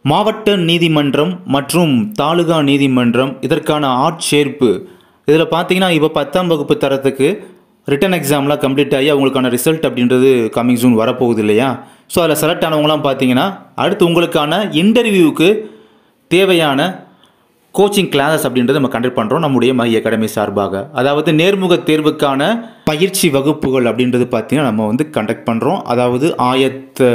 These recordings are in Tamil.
மாவட்ட நீதிமன்றம் மற்றும் தாலுகா நீதிமன்றம் இதற்கான ஆட்சேர்ப்பு இதில் பார்த்தீங்கன்னா இப்போ 10ஆம் வகுப்பு தரத்துக்கு ரிட்டன் எக்ஸாம்லாம் கம்ப்ளீட் ஆகி அவங்களுக்கான ரிசல்ட் அப்படின்றது கம்மிங் ஜூன் வரப்போகுது இல்லையா? ஸோ அதில் செலக்ட் ஆனவங்களாம் பார்த்தீங்கன்னா அடுத்து உங்களுக்கான இன்டர்வியூவுக்கு தேவையான கோச்சிங் கிளாஸஸ் அப்படின்றது நம்ம கண்டக்ட் பண்ணுறோம் நம்முடைய மை அகாடமி சார்பாக. அதாவது நேர்முக தேர்வுக்கான பயிற்சி வகுப்புகள் அப்படின்றது பார்த்திங்கன்னா நம்ம வந்து கண்டக்ட் பண்ணுறோம். அதாவது ஆயத்த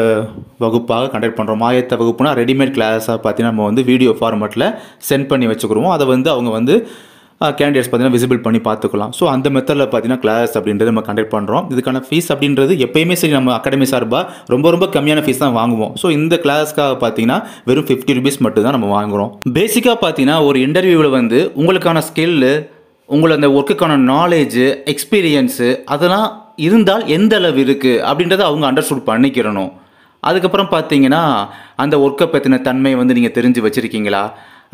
வகுப்பாக கண்டக்ட் பண்ணுறோம். ஆயத்த வகுப்புனா ரெடிமேட் கிளாஸாக பார்த்திங்கன்னா நம்ம வந்து வீடியோ ஃபார்மேட்டில் சென்ட் பண்ணி வச்சுக்கிறோம். அதை வந்து அவங்க வந்து கேண்டிடேட்ஸ் பார்த்தீங்கன்னா விசிபிள் பண்ணி பார்த்துக்கலாம். ஸோ அந்த மெத்தடில் பார்த்தீங்கன்னா கிளாஸ் அப்படின்றது நம்ம கண்டக்ட் பண்ணுறோம். இதுக்கான ஃபீஸ் அப்படின்றது எப்பயுமே சரி நம்ம அகாடமி சார்பாக ரொம்ப கம்மியான ஃபீஸ் தான் வாங்குவோம். ஸோ இந்த கிளாஸ்க்காக பார்த்தீங்கன்னா வெறும் 50 rupees மட்டும் தான் நம்ம வாங்குகிறோம். பேசிக்காக பார்த்தீங்கன்னா ஒரு இன்டர்வியூவில் வந்து உங்களுக்கான ஸ்கில்லு, உங்களை அந்த ஒர்க்குக்கான நாலேஜு, எக்ஸ்பீரியன்ஸு அதெல்லாம் இருந்தால் எந்த அளவு இருக்குது அப்படின்றத அவங்க அண்டர்ஸ்டூட் பண்ணிக்கிறணும். அதுக்கப்புறம் பார்த்தீங்கன்னா அந்த ஒர்க்கை பற்றின தன்மையை வந்து நீங்கள் தெரிஞ்சு வச்சுருக்கீங்களா,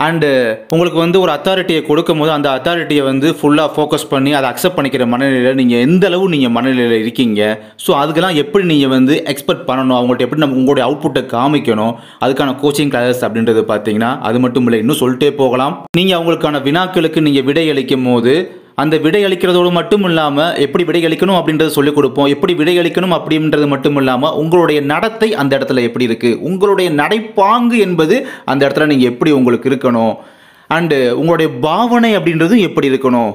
அண்டு உங்களுக்கு வந்து ஒரு அத்தாரிட்டியை கொடுக்கும் போது அந்த அத்தாரிட்டியை வந்து ஃபுல்லாக ஃபோக்கஸ் பண்ணி அதை அக்செப்ட் பண்ணிக்கிற மனநிலையில் நீங்கள் எந்த அளவு நீங்கள் மனநிலையில் இருக்கீங்க. ஸோ அதுக்கெல்லாம் எப்படி நீங்கள் வந்து எக்ஸ்பெக்ட் பண்ணணும், அவங்கள்ட்ட எப்படி நம்ம உங்களுடைய அவுட்புட்டை காமிக்கணும், அதுக்கான கோச்சிங் கிளாஸஸ் அப்படின்றது பார்த்தீங்கன்னா அது மட்டும் இல்லை, இன்னும் சொல்லிட்டே போகலாம். நீங்கள் அவங்களுக்கான வினாக்களுக்கு நீங்கள் விடை அளிக்கும் போது அந்த விடை அளிக்கிறதோடு மட்டும் இல்லாமல் எப்படி விடை அளிக்கணும் அப்படின்றத சொல்லிக் கொடுப்போம். எப்படி விடை அளிக்கணும் அப்படின்றது மட்டும் இல்லாமல் உங்களுடைய நடத்தை அந்த இடத்துல எப்படி இருக்குது, உங்களுடைய நடைப்பாங்கு என்பது அந்த இடத்துல நீங்கள் எப்படி உங்களுக்கு இருக்கணும், அண்டு உங்களுடைய பாவனை அப்படின்றதும் எப்படி இருக்கணும்,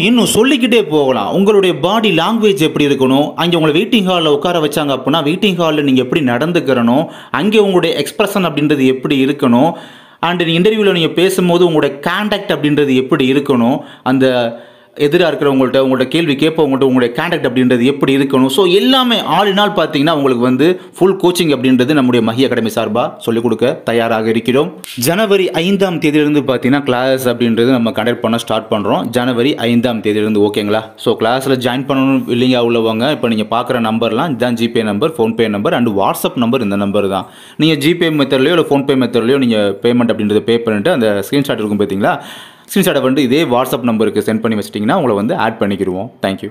இன்னும் சொல்லிக்கிட்டே போகலாம். உங்களுடைய பாடி லாங்குவேஜ் எப்படி இருக்கணும், அங்கே உங்களை வெயிட்டிங் ஹாலில் உட்கார வச்சாங்க அப்படின்னா வெயிட்டிங் ஹாலில் நீங்கள் எப்படி நடந்துக்கிறணும், அங்கே உங்களுடைய எக்ஸ்பிரஷன் அப்படின்றது எப்படி இருக்கணும், அண்டு இன்டர்வியூவில் நீங்கள் பேசும்போது உங்களுடைய கான்டாக்ட் அப்படின்றது எப்படி இருக்கணும், அந்த எதிராக இருக்கிறவங்கள்ட்ட உங்கள்கிட்ட கேள்வி கேட்பவங்கள்ட்ட உங்களுடைய கான்டாக்ட் அப்படின்றது எப்படி இருக்கணும். ஸோ எல்லாமே ஆல் இன் ஆல் பார்த்தீங்கன்னா உங்களுக்கு வந்து ஃபுல் கோச்சிங் அப்படின்றது நம்முடைய மஹி அகாடமி சார்பாக சொல்லிக் கொடுக்க தயாராக இருக்கிறோம். ஜனவரி 5ஆம் தேதியிலிருந்து பார்த்தீங்கன்னா கிளாஸ் அப்படின்றது நம்ம கண்டக்ட் பண்ண ஸ்டார்ட் பண்ணுறோம். ஜனவரி 5ஆம் தேதியிலிருந்து ஓகேங்களா? ஸோ கிளாஸில் ஜாயின் பண்ணணும் இல்லைங்க உள்ளவங்க இப்போ நீங்கள் பார்க்குற நம்பர்லாம் இதுதான் GPay number, PhonePe number and WhatsApp number. இந்த நம்பர் தான் நீங்கள் ஜிபே மெத்தட்லையோ இல்லை ஃபோன்பே மெத்தட்லையோ நீங்கள் பேமெண்ட் அப்படின்றத பே பண்ணிட்டு அந்த ஸ்க்ரீன்ஷாட் இருக்கும் பார்த்தீங்களா, ஸ்க்ரீன்ஷாட்டை வந்து இதே வாட்ஸ்அப் நம்பருக்கு சென்ட் பண்ணி வச்சிட்டிங்கன்னா உங்களை வந்து ஆட் பண்ணிக்கிடுவோம். தேங்க்யூ.